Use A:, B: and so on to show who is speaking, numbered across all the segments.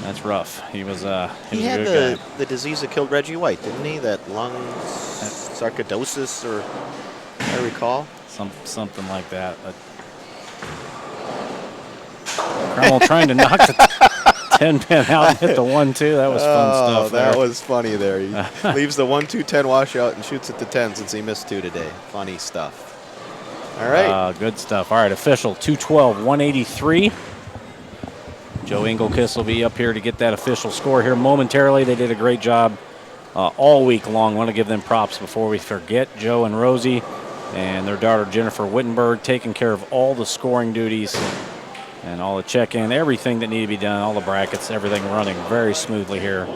A: That's rough. He was a
B: had
A: good guy.
B: the disease that killed Reggie White, didn't he? That lung sarcoidosis, or I recall.
A: Something like that. But Crummell trying to knock the 10-pin out and hit the 1-2. That was fun stuff there.
B: That was funny there. He leaves the 1-2-10 washout and shoots at the 10 since he missed 2 today. Funny stuff. All right.
A: Good stuff. All right, official 212, 183. Joe Engelkiss will be up here to get that official score here momentarily. They did a great job all week long. I want to give them props before we forget. Joe and Rosie and their daughter Jennifer Wittenberg taking care of all the scoring duties and all the check-in, everything that needed to be done, all the brackets, everything running very smoothly here.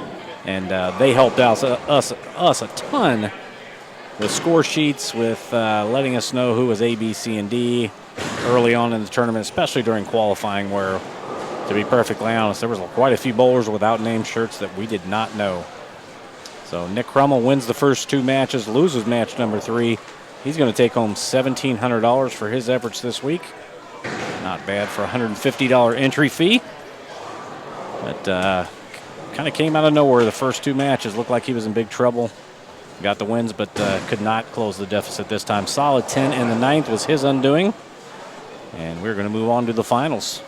A: And they helped out us a ton with score sheets, with letting us know who was A, B, C, and D early on in the tournament, especially during qualifying, where, to be perfectly honest, there was quite a few bowlers without name shirts that we did not know. So Nick Crummell wins the first 2 matches, loses match number 3. He's going to take home $1,700 for his efforts this week. Not bad for a $150 entry fee. But kind of came out of nowhere the first 2 matches. Looked like he was in big trouble. Got the wins, but could not close the deficit this time. Solid 10 in the 9th was his undoing. And we're going to move on to the finals.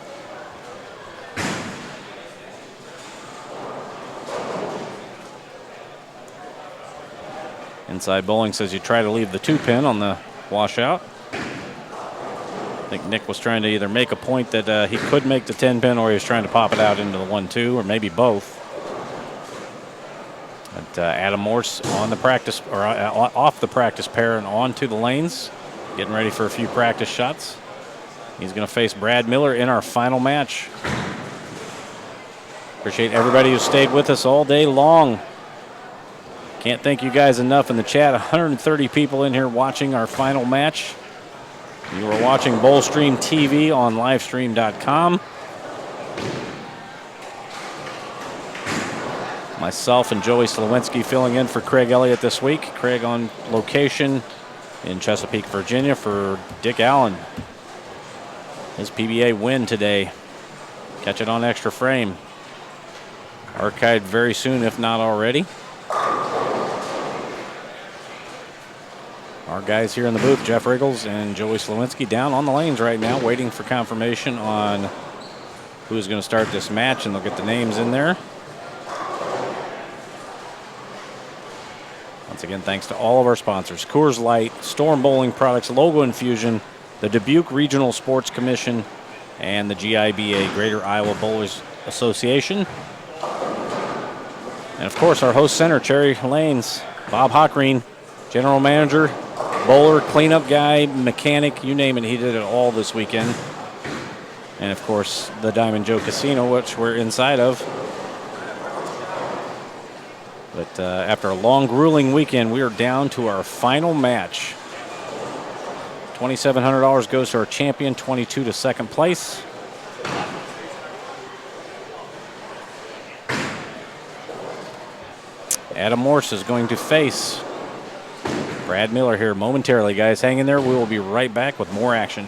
A: Inside Bowling says you try to leave the 2-pin on the washout. I think Nick was trying to either make a point that he could make the 10-pin, or he was trying to pop it out into the 1-2, or maybe both. But Adam Morse on the practice, or off the practice pair and onto the lanes, getting ready for a few practice shots. He's going to face Brad Miller in our final match. Appreciate everybody who stayed with us all day long. Can't thank you guys enough in the chat. 130 people in here watching our final match. You are watching Bowlstream TV on livestream.com. Myself and Joey Slowinski filling in for Craig Elliott this week. Craig on location in Chesapeake, Virginia for Dick Allen. His PBA win today. Catch it on Extra Frame. Archived very soon, if not already. Our guys here in the booth, Jeff Riggles and Joey Slowinski, down on the lanes right now, waiting for confirmation on who's going to start this match, and they'll get the names in there. Once again, thanks to all of our sponsors: Coors Light, Storm Bowling Products, Logo Infusion, the Dubuque Regional Sports Commission, and the GIBA, Greater Iowa Bowlers Association. And of course, our host center, Cherry Lanes, Bob Hockreen, general manager, bowler, cleanup guy, mechanic, you name it, he did it all this weekend. And of course, the Diamond Joe Casino, which we're inside of. But after a long, grueling weekend, we are down to our final match. $2,700 goes to our champion, 22 to second place. Adam Morse is going to face Brad Miller here momentarily, guys. Hang in there. We will be right back with more action.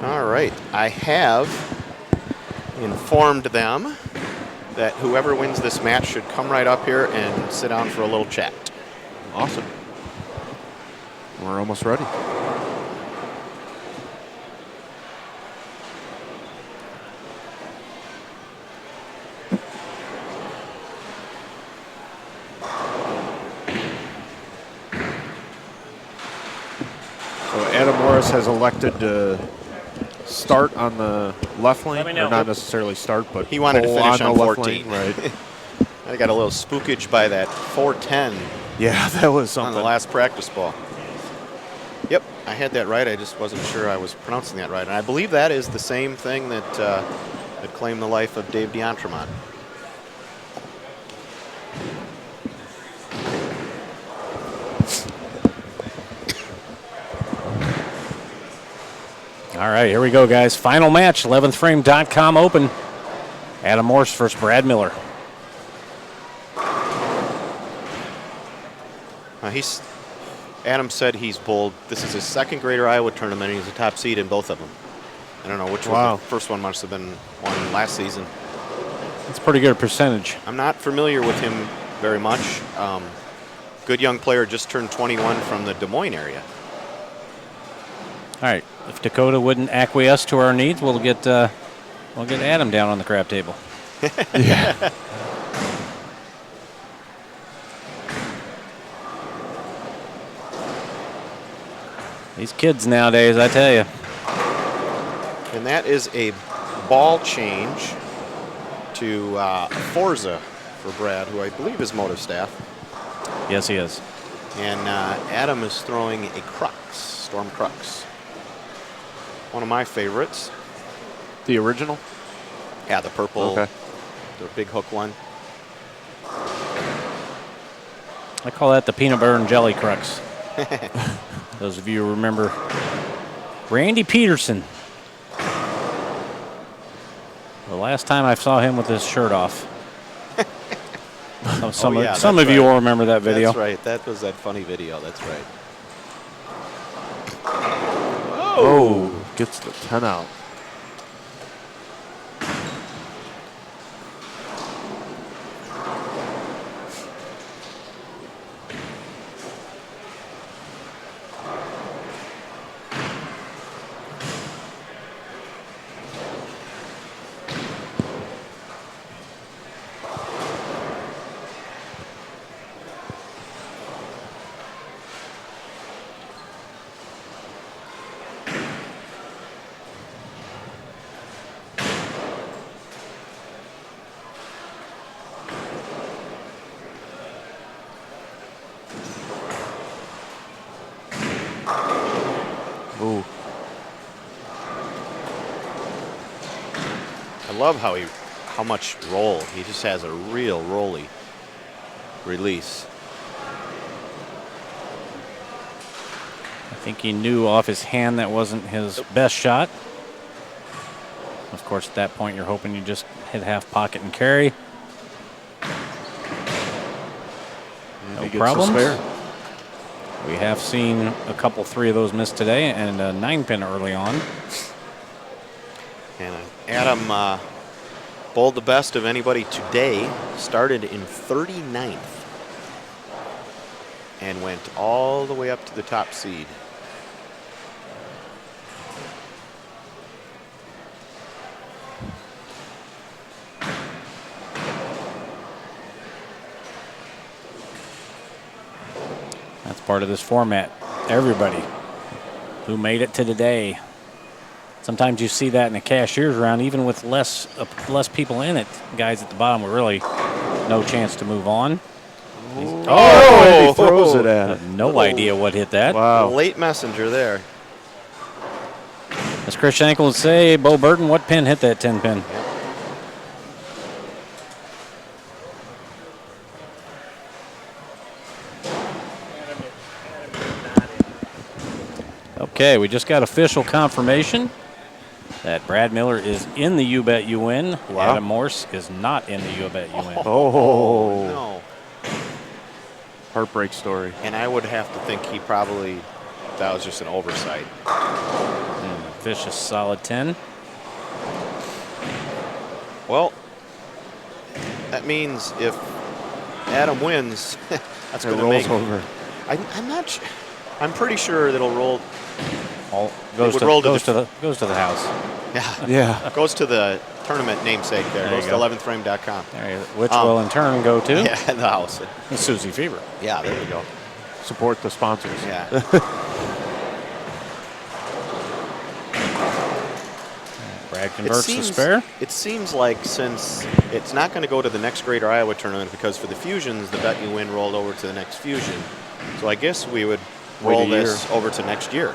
B: All right. I have informed them that whoever wins this match should come right up here and sit down for a little chat.
C: Awesome. We're almost ready. So Adam Morris has elected to start on the left lane, or not necessarily start, but
B: he wanted to finish on 14.
C: Right.
B: I got a little spookage by that 410.
C: Yeah, that was something.
B: On the last practice ball. Yep, I had that right. I just wasn't sure I was pronouncing that right. And I believe that is the same thing that that claimed the life of Dave D'Entremont.
A: All right, here we go, guys. Final match, 11thframe.com Open. Adam Morse versus Brad Miller.
B: Adam said he's bold. This is his second Greater Iowa tournament, and he's a top seed in both of them. I don't know which one. The first one must have been won last season.
A: That's pretty good percentage.
B: I'm not familiar with him very much. Good young player, just turned 21 from the Des Moines area.
A: All right, if Dakota wouldn't acquiesce to our needs, we'll get Adam down on the crap table.
C: Yeah.
A: These kids nowadays, I tell you.
B: And that is a ball change to Forza for Brad, who I believe is motive staff.
A: Yes, he is.
B: And Adam is throwing a Crux, Storm Crux. One of my favorites.
C: The original?
B: Yeah, the purple,
C: okay.
B: The big hook one.
A: I call that the peanut butter and jelly crux. Those of you who remember Randy Peterson. The last time I saw him with his shirt off. Some of you will remember that video.
B: That's right. That was that funny video. That's right.
C: Oh, gets the 10 out.
B: I love how much roll. He just has a real rolly release.
A: I think he knew off his hand that wasn't his best shot. Of course, at that point, you're hoping you just hit half pocket and carry. No problems. We have seen a couple, 3 of those miss today, and a 9-pin early on.
B: And Adam bowled the best of anybody today. Started in 39th and went all the way up to the top seed.
A: That's part of this format. Everybody who made it to today. Sometimes you see that in a cashier's round, even with less people in it. Guys at the bottom with really no chance to move on.
C: And he throws it at him.
A: No idea what hit that.
C: Wow.
B: Late messenger there.
A: As Chris Schenkel would say, Bo Burton, what pin hit that 10-pin? Okay, we just got official confirmation that Brad Miller is in the You Bet You Win. Wow. Adam Morse is not in the You Bet You Win.
C: Oh.
B: No.
C: Heartbreak story.
B: And I would have to think he probably, that was just an oversight.
A: Fish a solid 10.
B: Well, that means if Adam wins, that's
C: It
B: going to
C: rolls
B: make.
C: over.
B: I'm not. I'm pretty sure that'll roll.
A: All goes
B: would
A: to
B: roll to
A: goes to the house.
B: Yeah.
C: Yeah.
B: Goes to the tournament namesake there.
A: There
B: Goes
A: you
B: to
A: go.
B: 11thframe.com.
A: Which will in turn go to
B: Yeah, the house.
A: Susie Fever.
B: Yeah, there we go.
C: Support the sponsors.
B: Yeah.
A: Brad converts the spare.
B: It seems like since it's not going to go to the next Greater Iowa tournament because for the Fusions, the bet you win rolled over to the next Fusion. So I guess we would roll this over to next year,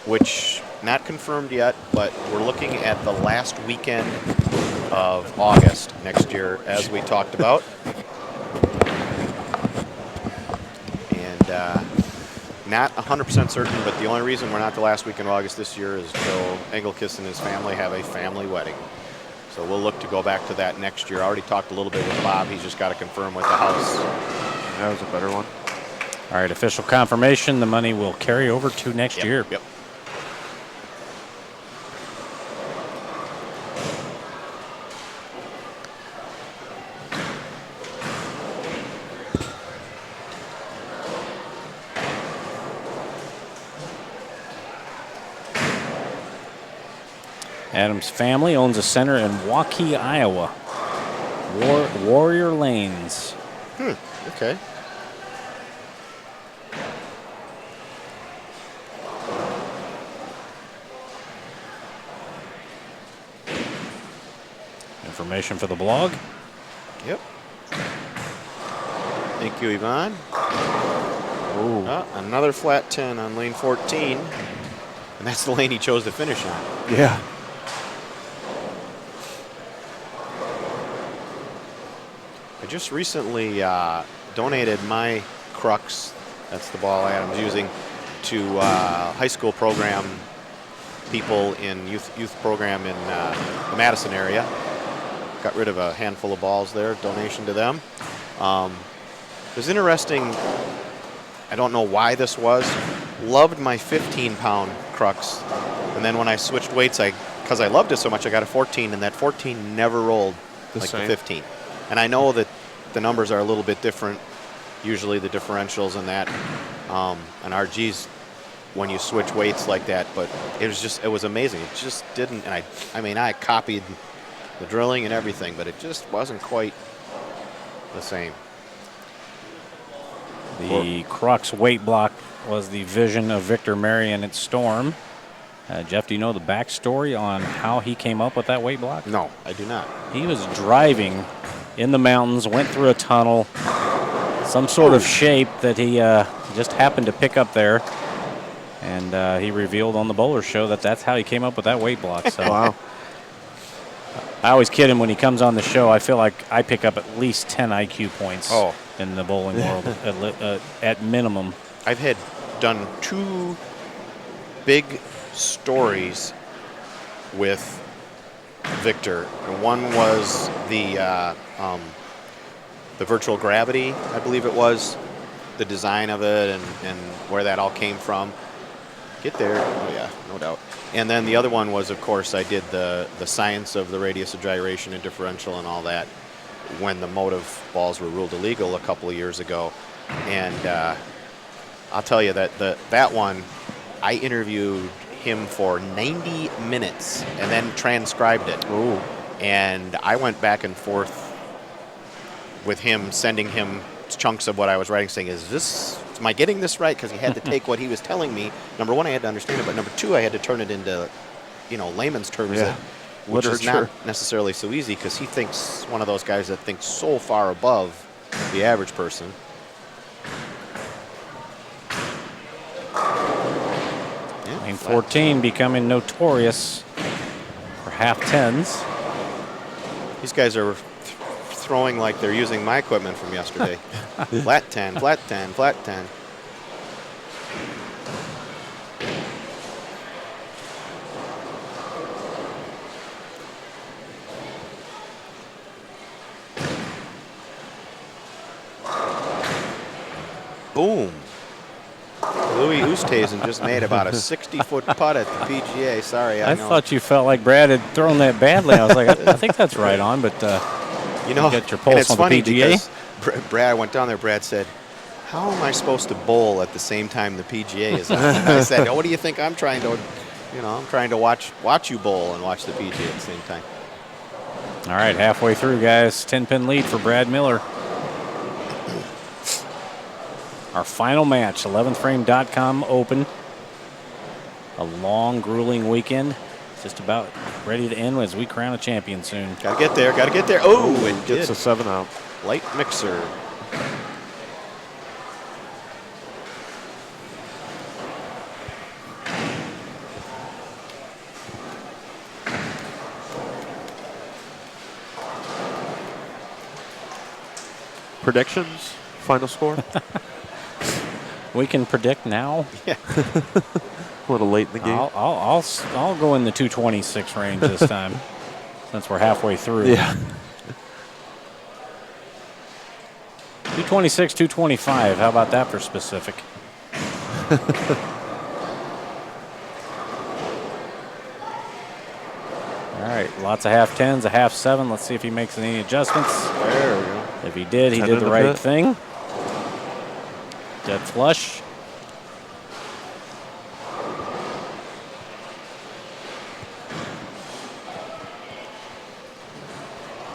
B: which not confirmed yet, but we're looking at the last weekend of August next year, as we talked about. And not 100% certain, but the only reason we're not the last weekend of August this year is Joe Engelkiss and his family have a family wedding. So we'll look to go back to that next year. I already talked a little bit with Bob. He's just got to confirm with the house.
C: That was a better one.
A: All right, official confirmation. The money will carry over to next year.
B: Yep.
A: Adam's family owns a center in Waukee, Iowa. Warrior Lanes.
B: Okay.
A: Information for the blog.
B: Yep. Thank you, Yvonne. Another flat 10 on lane 14. And that's the lane he chose to finish on.
C: Yeah.
B: I just recently donated my Crux, that's the ball Adam's using, to high school program people in youth program in the Madison area. Got rid of a handful of balls there, donation to them. It was interesting, I don't know why this was, loved my 15-pound Crux, and then when I switched weights, because I loved it so much, I got a 14, and that 14 never rolled like the 15. And I know that the numbers are a little bit different, usually the differentials and that, and RGs when you switch weights like that, but it was amazing. It just didn't, and I mean, I copied the drilling and everything, but it just wasn't quite the same.
A: The Crux weight block was the vision of Victor Marion at Storm. Jeff, do you know the backstory on how he came up with that weight block?
B: No, I do not.
A: He was driving in the mountains, went through a tunnel, some sort of shape that he just happened to pick up there. And he revealed on the Bowler Show that that's how he came up with that weight block. So
C: Wow.
A: I always kid him when he comes on the show. I feel like I pick up at least 10 IQ points in the bowling world at minimum.
B: I've done 2 big stories with Victor. And one was the virtual gravity, I believe it was, the design of it and where that all came from. Get there. Oh, yeah, no doubt. And then the other one was, of course, I did the science of the radius of gyration and differential and all that when the motive balls were ruled illegal a couple of years ago. And I'll tell you that one, I interviewed him for 90 minutes and then transcribed it.
C: Ooh.
B: And I went back and forth with him, sending him chunks of what I was writing, saying, am I getting this right? Because he had to take what he was telling me. Number one, I had to understand it, but number two, I had to turn it into, layman's terms, which is not necessarily so easy because he thinks one of those guys that thinks so far above the average person.
A: Lane 14 becoming notorious for half tens.
B: These guys are throwing like they're using my equipment from yesterday. Flat 10, flat 10, flat 10. Boom. Louis Oosthuizen just made about a 60-foot putt at the PGA. Sorry, I know.
A: thought you felt like Brad had thrown that badly. I was like, I think that's right on, but
B: you know,
A: get your
B: and
A: pulse
B: it's
A: on
B: funny
A: the PGA.
B: because Brad went down there. Brad said, "How am I supposed to bowl at the same time the PGA is on?" And I said, "Oh, what do you think I'm trying to? You know, I'm trying to watch you bowl and watch the PGA at the same time."
A: All right, halfway through, guys. 10-pin lead for Brad Miller. Our final match, 11thframe.com Open. A long, grueling weekend. Just about ready to end as we crown a champion soon.
B: Gotta get there. Gotta get there. Oh, it
C: Gets
B: did.
C: a 7 out.
B: Light mixer.
C: Predictions? Final score?
A: We can predict now.
B: Yeah.
C: A little late in the game.
A: I'll go in the 226 range this time, since we're halfway through.
C: Yeah.
A: 226, 225. How about that for specific? All right, lots of half tens, a half seven. Let's see if he makes any adjustments.
B: There we go.
A: If he did, he did the right thing. Dead flush.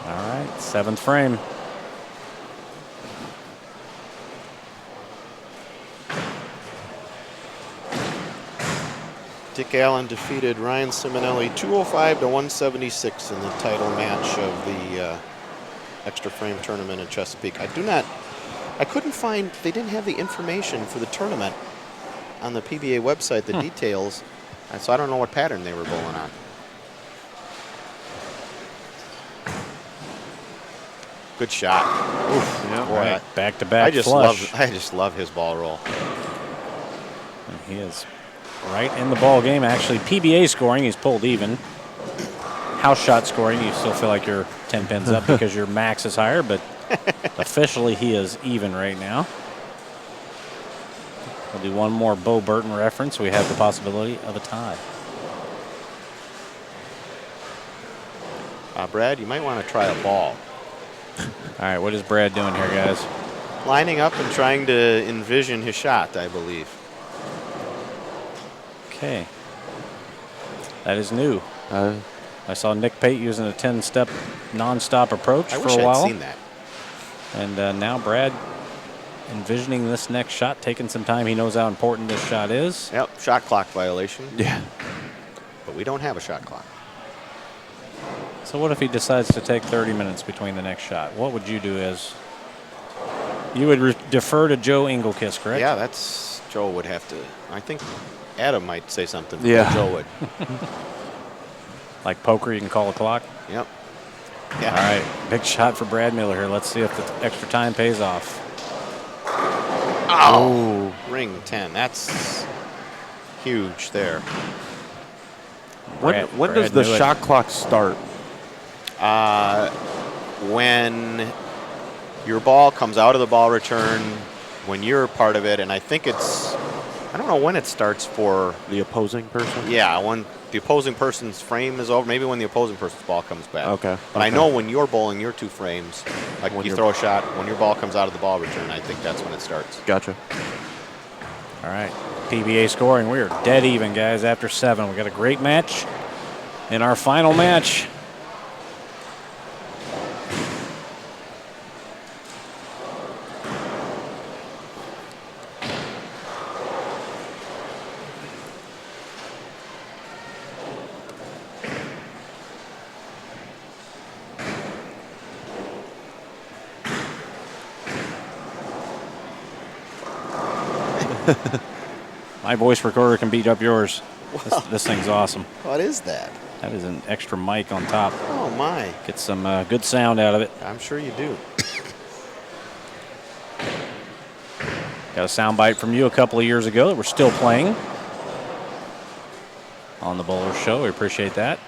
A: All right, 7th frame.
B: Dick Allen defeated Ryan Simonelli 205 to 176 in the title match of the extra frame tournament in Chesapeake. I couldn't find, they didn't have the information for the tournament on the PBA website, the details, and so I don't know what pattern they were bowling on. Good shot. Oof,
C: Yeah.
B: boy,
A: Right, back-to-back
B: I just
A: flush.
B: love his ball roll.
A: And he is right in the ball game. Actually, PBA scoring, he's pulled even. House shot scoring, you still feel like you're 10 pins up because your max is higher, but officially he is even right now. We'll do one more Bo Burton reference. We have the possibility of a tie.
B: Brad, you might want to try a ball.
A: All right, what is Brad doing here, guys?
B: Lining up and trying to envision his shot, I believe.
A: Okay. That is new. I saw Nick Pate using a 10-step non-stop approach
B: I
A: for
B: wish
A: a while.
B: I'd seen that.
A: And now Brad envisioning this next shot, taking some time. He knows how important this shot is.
B: Yep, shot clock violation.
C: Yeah.
B: But we don't have a shot clock.
A: So what if he decides to take 30 minutes between the next shot? What would you do as... You would defer to Joe Engelkiss, correct?
B: Yeah, that's... Joe would have to... I think Adam might say something.
C: Yeah.
B: Joe would.
A: Like poker, you can call a clock?
B: Yep. Yeah.
A: All right, big shot for Brad Miller here. Let's see if the extra time pays off.
B: Oh! Ring 10. That's huge there.
C: When
A: Brad
C: does the
A: knew it.
C: shot clock start?
B: When your ball comes out of the ball return, when you're part of it, and I think it's... I don't know when it starts for...
C: The opposing person?
B: Yeah, when the opposing person's frame is over, maybe when the opposing person's ball comes back.
C: Okay.
B: But I know when you're bowling your two frames, like
C: When
B: you
C: you're-
B: throw a shot, when your ball comes out of the ball return, I think that's when it starts.
C: Gotcha.
A: All right, PBA scoring. We are dead even, guys, after 7. We got a great match in our final match. My voice recorder can beat up yours. This thing's awesome.
B: What is that?
A: That is an extra mic on top.
B: Oh, my.
A: Get some good sound out of it.
B: I'm sure you do.
A: Got a sound bite from you a couple of years ago that we're still playing on the Bowler Show. We appreciate that.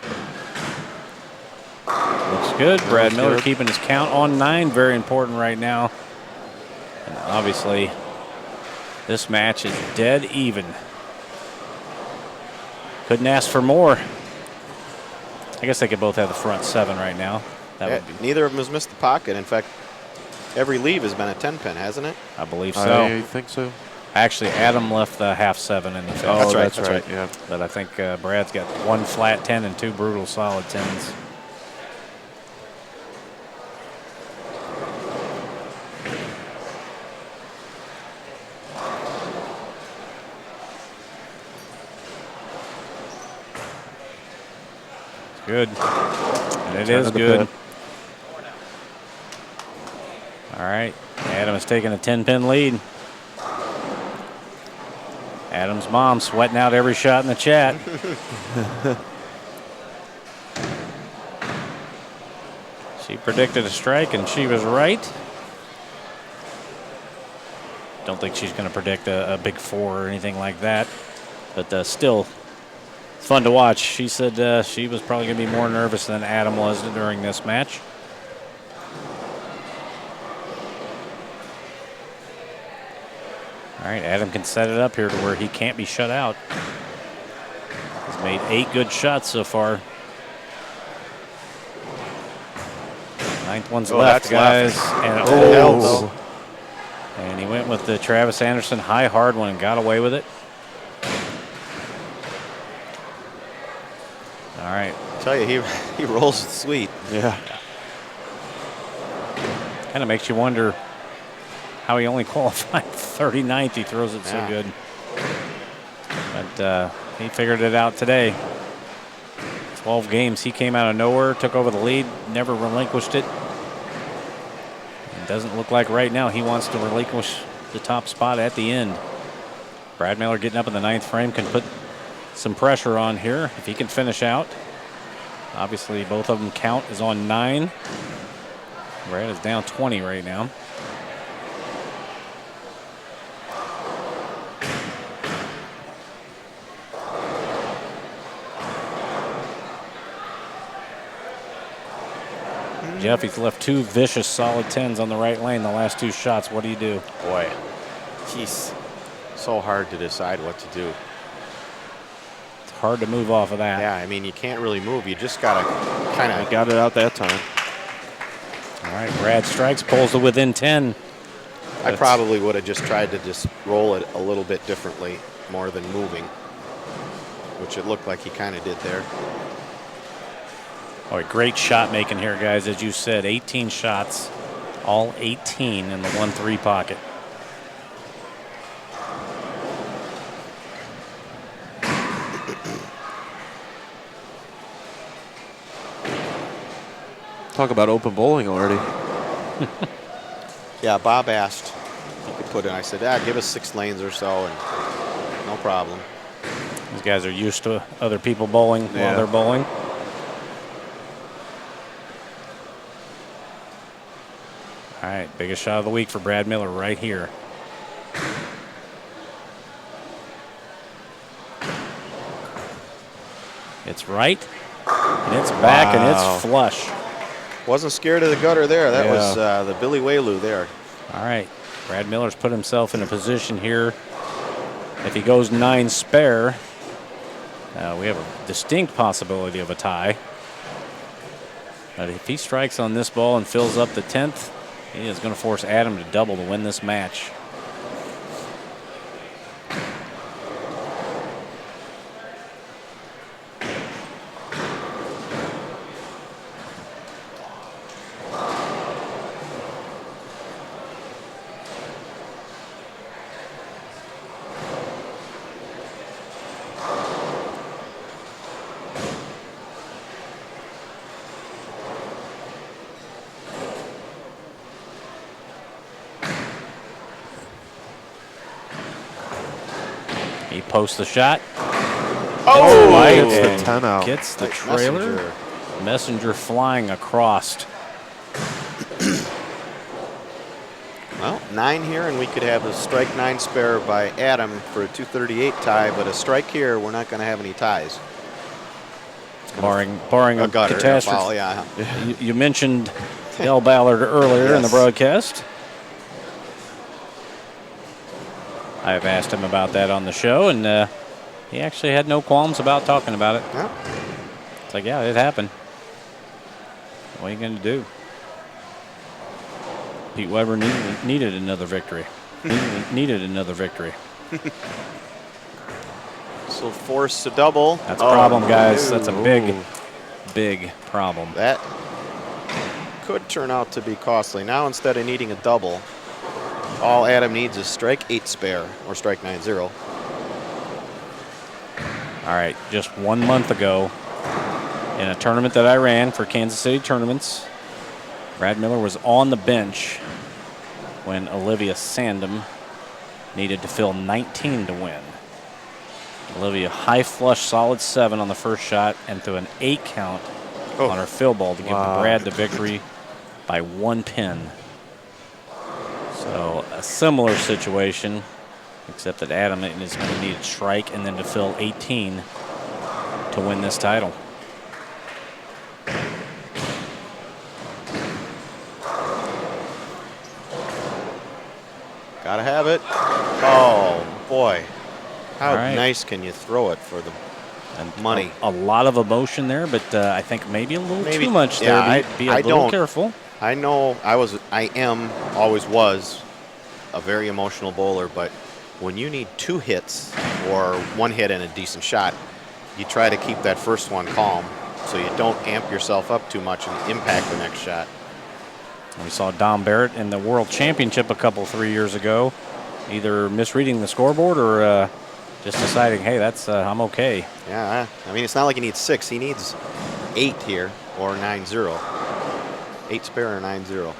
A: Looks good. Brad Miller keeping his count on 9. Very important right now. And obviously, this match is dead even. Couldn't ask for more. I guess they could both have the front 7 right now. That would be,
B: neither of them has missed the pocket. In fact, every leave has been a 10-pin, hasn't it?
A: I believe so.
C: I think so.
A: Actually, Adam left the half 7 in the 5th.
C: Oh,
B: That's
C: that's
B: right.
C: right. Yeah.
A: But I think Brad's got 1 flat 10 and 2 brutal solid 10s. Good. And it is good. All right. Adam is taking a 10-pin lead. Adam's mom sweating out every shot in the chat. She predicted a strike, and she was right. Don't think she's going to predict a big 4 or anything like that. But still, it's fun to watch. She said she was probably going to be more nervous than Adam was during this match. All right, Adam can set it up here to where he can't be shut out. He's made 8 good shots so far. 9th one's left, guys.
B: Left.
A: And he went with the Travis Anderson high hard one and got away with it. All right.
B: I tell you, he rolls it sweet.
C: Yeah.
A: Kind of makes you wonder how he only qualified 39th. He throws it so good. But he figured it out today. 12 games. He came out of nowhere, took over the lead, never relinquished it. It doesn't look like right now he wants to relinquish the top spot at the end. Brad Miller getting up in the 9th frame can put some pressure on here if he can finish out. Obviously, both of them count is on 9. Brad is down 20 right now. Jeff, he's left 2 vicious solid 10s on the right lane the last 2 shots. What do you do?
B: Boy, jeez, so hard to decide what to do.
A: It's hard to move off of that.
B: Yeah, I mean, you can't really move. You just got to kind of.
C: Got it out that time.
A: All right, Brad strikes, pulls to within 10.
B: I probably would have just tried to just roll it a little bit differently, more than moving, which it looked like he kind of did there.
A: All right, great shot making here, guys. As you said, 18 shots, all 18 in the 1-3 pocket.
C: Talk about open bowling already.
B: Yeah, Bob asked if he could put in. I said, give us 6 lanes or so, and no problem.
A: These guys are used to other people bowling while they're bowling. All right, biggest shot of the week for Brad Miller right here. It's right, and it's back, and it's flush.
B: Wasn't scared of the gutter there. That was the Billy Whaloo there.
A: All right, Brad Miller's put himself in a position here. If he goes 9 spare, we have a distinct possibility of a tie. But if he strikes on this ball and fills up the 10th, he is going to force Adam to double to win this match. He posts the shot.
B: Oh,
C: Gets the 10 out.
A: Gets the
B: Nice
A: trailer. Messenger flying across.
B: Well, 9 here, and we could have a strike 9 spare by Adam for a 238 tie, but a strike here, we're not going to have any ties.
A: Barring
B: A gutter, a
A: catastrophe.
B: foul, yeah.
A: You mentioned Del Ballard earlier in the
B: Yes.
A: broadcast. I have asked him about that on the show, and He actually had no qualms about talking about it.
B: Yeah.
A: It's like, yeah, it happened. What are you going to do? Pete Weber needed another victory. needed another victory.
B: So force a double.
A: That's a problem, guys.
C: no.
A: That's a big, big problem.
B: That could turn out to be costly. Now instead of needing a double, all Adam needs is strike 8 spare or strike 9-0.
A: All right, just 1 month ago in a tournament that I ran for Kansas City Tournaments, Brad Miller was on the bench when Olivia Sandem needed to fill 19 to win. Olivia high flush, solid 7 on the first shot and threw an 8 count on her fill ball to give Brad the victory by 1 pin. So a similar situation, except that Adam is going to need a strike and then to fill 18 to win this title.
B: Gotta have it. Oh, boy. How
A: right.
B: nice can you throw it for the money?
A: A lot of emotion there, but I think maybe a little too much there.
B: Yeah,
A: Be a little careful.
B: I know I am, always was a very emotional bowler, but when you need 2 hits or 1 hit and a decent shot, you try to keep that first one calm so you don't amp yourself up too much and impact the next shot.
A: We saw Dom Barrett in the World Championship 3 years ago, either misreading the scoreboard or just deciding, hey, that's I'm okay.
B: Yeah, I mean, it's not like he needs 6. He needs 8 here or 9-0. 8 spare or 9-0. So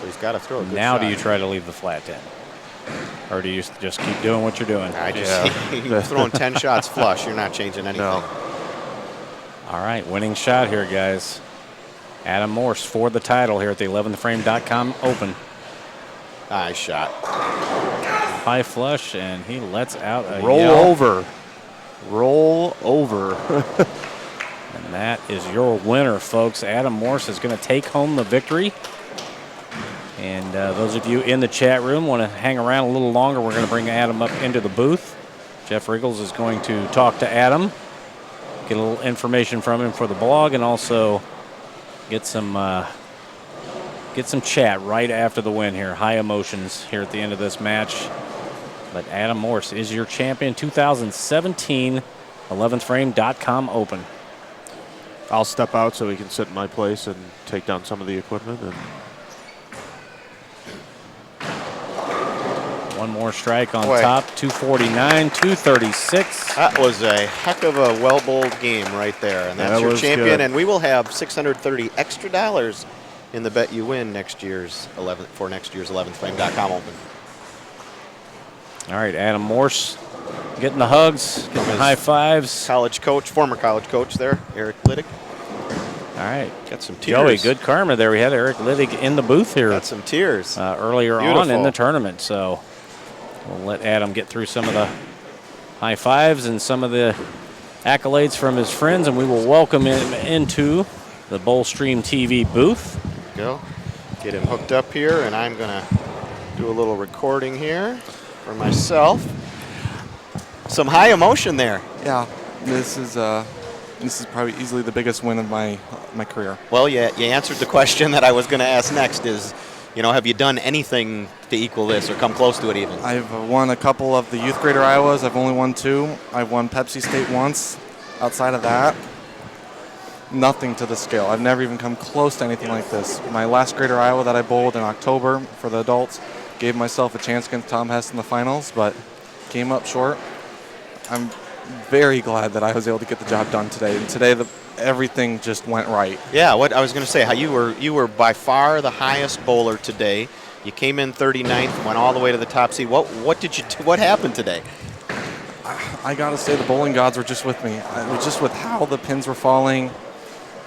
B: he's got to throw a good
A: Now
B: shot.
A: do you try to leave the flat 10? Or do you just keep doing what you're doing?
B: I just you're throwing 10 shots flush. You're not changing anything.
C: No.
A: All right, winning shot here, guys. Adam Morse for the title here at the 11thframe.com Open.
B: Nice shot.
A: High flush, and he lets out a
C: Roll
A: yell.
C: over. Roll over.
A: And that is your winner, folks. Adam Morse is going to take home the victory. And those of you in the chat room want to hang around a little longer, we're going to bring Adam up into the booth. Jeff Riggles is going to talk to Adam, get a little information from him for the blog, and also get some chat right after the win here. High emotions here at the end of this match. But Adam Morse is your champion 2017 11thframe.com Open.
C: I'll step out so he can sit in my place and take down some of the equipment. And
A: one more strike on top, 249, 236.
B: That was a heck of a well-bowled game right there. And that's
C: That
B: your
C: was
B: champion.
C: good.
B: And we will have $630 extra in the Bet You Win next year's 11thframe.com Open.
A: All right, Adam Morse getting the hugs, getting the high fives.
B: College coach, former college coach there, Eric Liddick.
A: All right.
B: Got some tears.
A: Joey, good karma there. We had Eric Liddick in the booth here
B: Got some tears.
A: earlier on in the tournament. So we'll let Adam get through some of the high fives and some of the accolades from his friends, and we will welcome him into the Bowlstream TV booth.
B: Go. Get him hooked up here, and I'm going to do a little recording here for myself. Some high emotion there.
D: Yeah, this is probably easily the biggest win of my career.
B: Well, you answered the question that I was going to ask next is, have you done anything to equal this or come close to it even?
D: I've won a couple of the youth grader Iowas. I've only won 2. I've won Pepsi State once. Outside of that, nothing to the scale. I've never even come close to anything like this. My last grader Iowa that I bowled in October for the adults gave myself a chance against Tom Hess in the finals, but came up short. I'm very glad that I was able to get the job done today. And today, everything just went right.
B: Yeah, what I was going to say, how you were by far the highest bowler today. You came in 39th, went all the way to the top seed. What did you do? What happened today?
D: I got to say the bowling gods were just with me. It was just with how the pins were falling.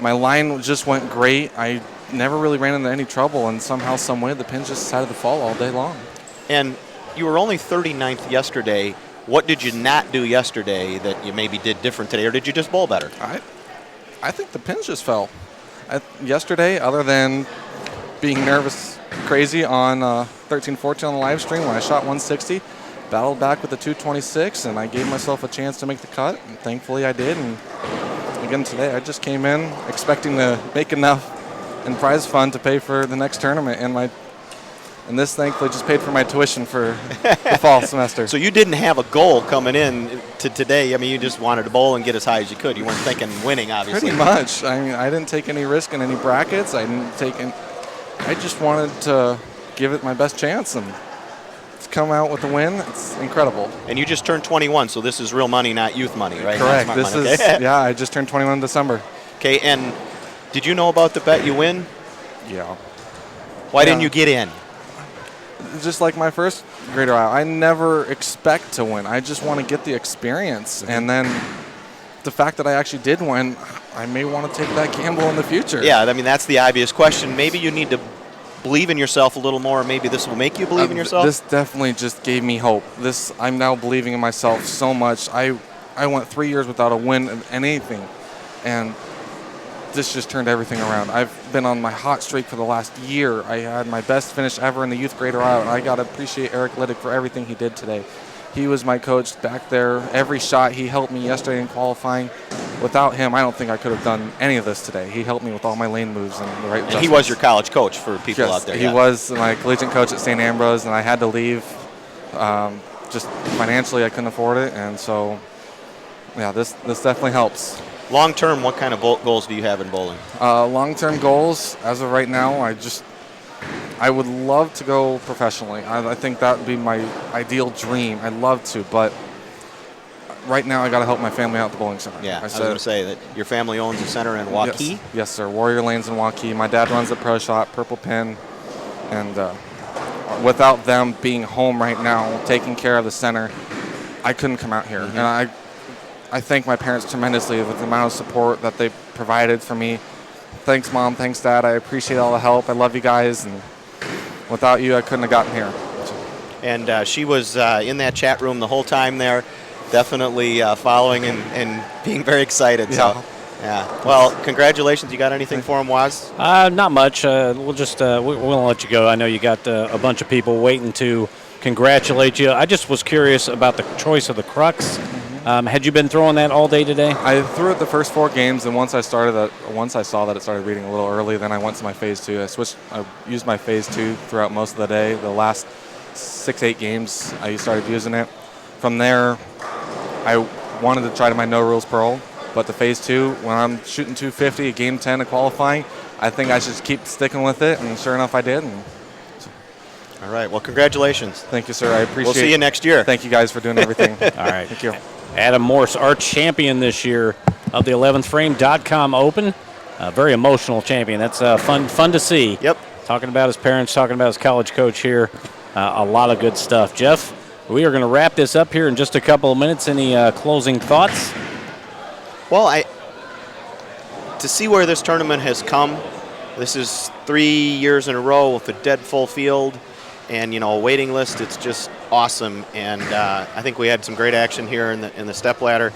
D: My line just went great. I never really ran into any trouble, and somehow, some way, the pins just decided to fall all day long.
B: And you were only 39th yesterday. What did you not do yesterday that you maybe did different today, or did you just bowl better?
D: I think the pins just fell. Yesterday, other than being nervous crazy on 13-14 on the live stream when I shot 160, battled back with the 226, and I gave myself a chance to make the cut, and thankfully I did. And again today, I just came in expecting to make enough in prize fund to pay for the next tournament, and this thankfully just paid for my tuition for the fall semester.
B: So you didn't have a goal coming in to today. I mean, you just wanted to bowl and get as high as you could. You weren't thinking winning, obviously.
D: Pretty much. I mean, I didn't take any risk in any brackets. I just wanted to give it my best chance, and to come out with a win, it's incredible.
B: And you just turned 21, so this is real money, not youth money, right?
D: Correct.
B: Not
D: This
B: smart money.
D: is
B: Okay.
D: yeah. I just turned 21 in December.
B: Okay, and did you know about the Bet You Win?
D: Yeah.
B: Why didn't you get in?
D: Just like my first Greater Iowa, I never expect to win. I just want to get the experience, and then the fact that I actually did win, I may want to take that gamble in the future.
B: Yeah, I mean, that's the obvious question. Maybe you need to believe in yourself a little more. Maybe this will make you believe in yourself.
D: This definitely just gave me hope. I'm now believing in myself so much. I went 3 years without a win in anything, and this just turned everything around. I've been on my hot streak for the last year. I had my best finish ever in the youth Greater Iowa, and I got to appreciate Eric Liddick for everything he did today. He was my coach back there. Every shot, he helped me yesterday in qualifying. Without him, I don't think I could have done any of this today. He helped me with all my lane moves and the right adjustments.
B: And he was your college coach for people out there.
D: He was my collegiate coach at St. Ambrose, and I had to leave. Just financially, I couldn't afford it, and so, yeah, this definitely helps.
B: Long term, what kind of goals do you have in bowling?
D: Long-term goals, as of right now, I would love to go professionally. I think that would be my ideal dream. I'd love to, but right now I got to help my family out at the bowling center.
B: Yeah, I was going to say that your family owns a center in Waukee?
D: Yes, sir. Warrior Lanes in Waukee. My dad runs the Pro Shop, Purple Pin, and without them being home right now, taking care of the center, I couldn't come out here.
B: Mm-hmm.
D: And I thank my parents tremendously with the amount of support that they provided for me. Thanks, Mom. Thanks, Dad. I appreciate all the help. I love you guys, and without you, I couldn't have gotten here.
B: And she was in that chat room the whole time there, definitely following and being very excited.
D: Yeah.
B: So, yeah. Well, congratulations. You got anything for him, Waz?
A: Not much. We'll just we'll let you go. I know you got a bunch of people waiting to congratulate you. I just was curious about the choice of the crux. Had you been throwing that all day today?
D: I threw it the first 4 games, and once I saw that it started reading a little early, then I went to my phase 2. I used my phase 2 throughout most of the day. The last 6-8 games, I started using it. From there, I wanted to try to my no rules pearl, but the phase 2, when I'm shooting 250 at game 10 of qualifying, I think I should keep sticking with it, and sure enough, I did.
B: All right. Well, congratulations.
D: Thank you, sir. I appreciate it.
B: We'll see you next year.
D: Thank you guys for doing everything.
A: All right.
D: Thank you.
A: Adam Morse, our champion this year of the 11thframe.com Open. Very emotional champion. That's fun to see.
B: Yep.
A: Talking about his parents, talking about his college coach here. A lot of good stuff. Jeff, we are going to wrap this up here in just a couple of minutes. Any closing thoughts?
B: Well, to see where this tournament has come, this is 3 years in a row with a dead full field and, a waiting list. It's just awesome. And I think we had some great action here in the stepladder.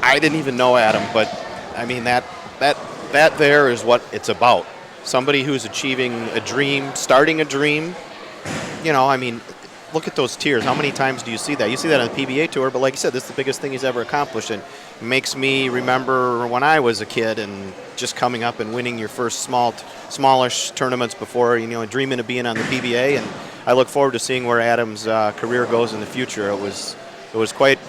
B: I didn't even know Adam, but I mean, that there is what it's about. Somebody who's achieving a dream, starting a dream. I mean, look at those tiers. How many times do you see that? You see that on the PBA Tour, but like you said, this is the biggest thing he's ever accomplished, and it makes me remember when I was a kid and just coming up and winning your first smallish tournaments before, dreaming of being on the PBA. And I look forward to seeing where Adam's career goes in the future. It was quite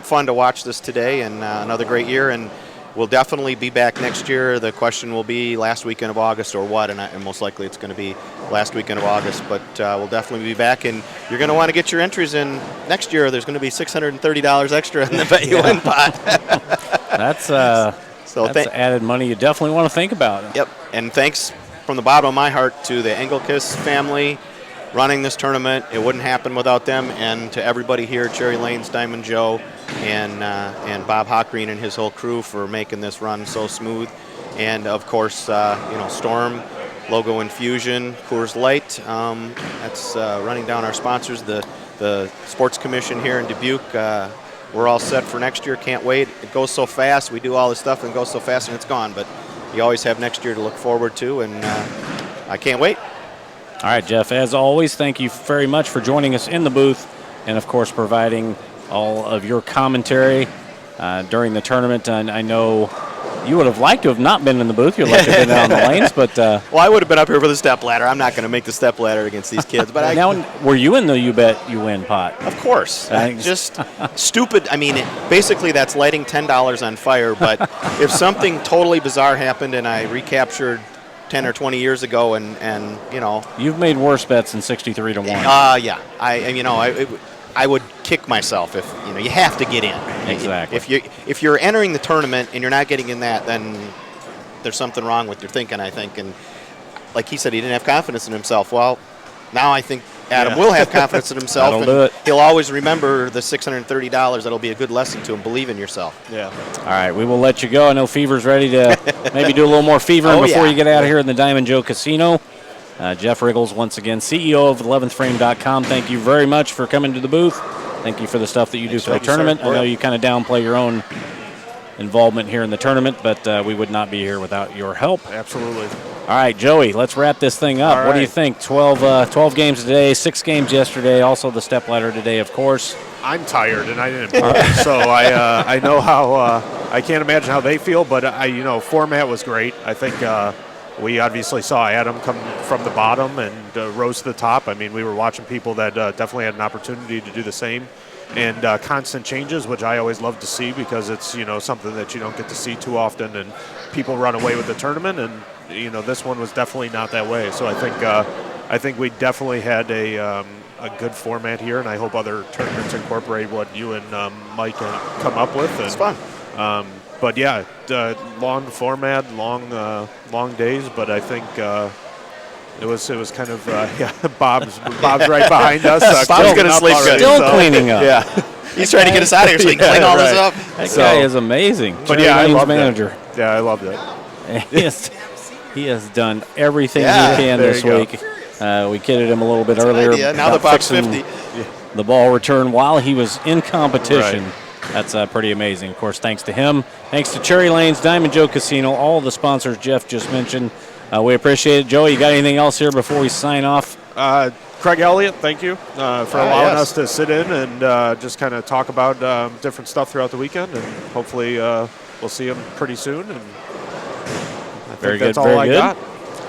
B: fun to watch this today, and another great year. And we'll definitely be back next year. The question will be last weekend of August or what, and most likely it's going to be last weekend of August. But we'll definitely be back, and you're going to want to get your entries in next year. There's going to be $630 extra in the Bet You Win pot.
A: That's added money you definitely want to think about.
B: Yep, and thanks from the bottom of my heart to the Engelkiss family running this tournament. It wouldn't happen without them, and to everybody here, Cherry Lanes, Diamond Joe, and Bob Hockgreen and his whole crew for making this run so smooth. And of course, Storm, Logo Infusion, Coors Light. That's running down our sponsors. The Sports Commission here in Dubuque. We're all set for next year. Can't wait. It goes so fast. We do all this stuff and it goes so fast and it's gone. But you always have next year to look forward to, and I can't wait.
A: All right, Jeff, as always, thank you very much for joining us in the booth and, of course, providing all of your commentary during the tournament. And I know you would have liked to have not been in the booth. You would like to have been down the lanes, but
B: well, I would have been up here for the step ladder. I'm not going to make the step ladder against these kids. But
A: now, were you in the You Bet You Win pot?
B: Of course. Just stupid. I mean, basically that's lighting $10 on fire. But if something totally bizarre happened and I recaptured 10 or 20 years ago, and you know,
A: you've made worse bets than 63 to 1.
B: Yeah. I would kick myself if you have to get in.
A: Exactly.
B: If you're entering the tournament and you're not getting in that, then there's something wrong with your thinking, I think. And like he said, he didn't have confidence in himself. Well, now I think Adam will have confidence in himself.
A: That'll do it.
B: He'll always remember the $630. That'll be a good lesson to him. Believe in yourself.
C: Yeah.
A: All right, we will let you go. I know Fever's ready to maybe do a little more fevering before you get out of here in the Diamond Joe Casino. Jeff Riggles, once again, CEO of 11thframe.com. Thank you very much for coming to the booth. Thank you for the stuff that you do for the tournament. I know you kind of downplay your own involvement here in the tournament, but we would not be here without your help.
C: Absolutely.
A: All right, Joey, let's wrap this thing up. What do you think? 12 games today, 6 games yesterday, also the step ladder today, of course.
C: I'm tired, and I didn't play, so I know how I can't imagine how they feel, but format was great. I think we obviously saw Adam come from the bottom and rose to the top. I mean, we were watching people that definitely had an opportunity to do the same, and constant changes, which I always love to see because it's something that you don't get to see too often, and people run away with the tournament, and this one was definitely not that way. So I think we definitely had a good format here, and I hope other tournaments incorporate what you and Mike come up with. And,
B: it's fun.
C: But yeah, long format, long days. But I think it was kind of Bob's right behind us.
B: Bob's gonna sleep good.
A: Still cleaning up.
B: Yeah, he's trying to get us out of here so he can clean all this up.
A: That guy is amazing.
C: But yeah, I love
A: manager.
C: That. Yeah, I loved it.
A: He has done everything he can this week. We kidded him a little bit earlier.
B: Now the Bob's 50.
A: The ball return while he was in competition.
C: Right.
A: That's pretty amazing. Of course, thanks to him. Thanks to Cherry Lanes, Diamond Joe Casino, all the sponsors Jeff just mentioned. We appreciate it. Joey, you got anything else here before we sign off?
C: Craig Elliott, thank you for allowing us to sit in and just kind of talk about different stuff throughout the weekend. And hopefully we'll see him pretty soon. And
A: Very
C: that's
A: good.
C: all
A: Very
C: I
A: good.
C: got.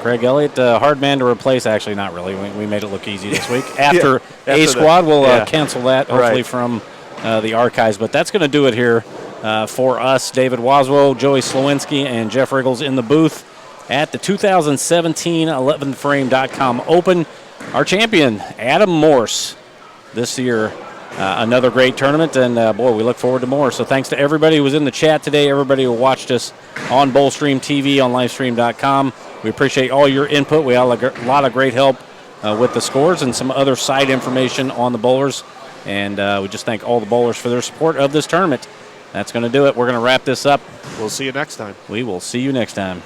A: Craig Elliott, hard man to replace. Actually, not really. We made it look easy this week. After
C: after
A: A-Squad, we'll
C: yeah.
A: cancel that, hopefully, from the archives. But that's going to do it here for us. David Waswo, Joey Slowinski, and Jeff Riggles in the booth at the 2017 11thframe.com Open. Our champion, Adam Morse, this year. Another great tournament, and boy, we look forward to more. So thanks to everybody who was in the chat today, everybody who watched us on Bowlstream TV, on livestream.com. We appreciate all your input. We had a lot of great help with the scores and some other side information on the bowlers. And we just thank all the bowlers for their support of this tournament. That's going to do it. We're going to wrap this up.
C: We'll see you next time.
A: We will see you next time.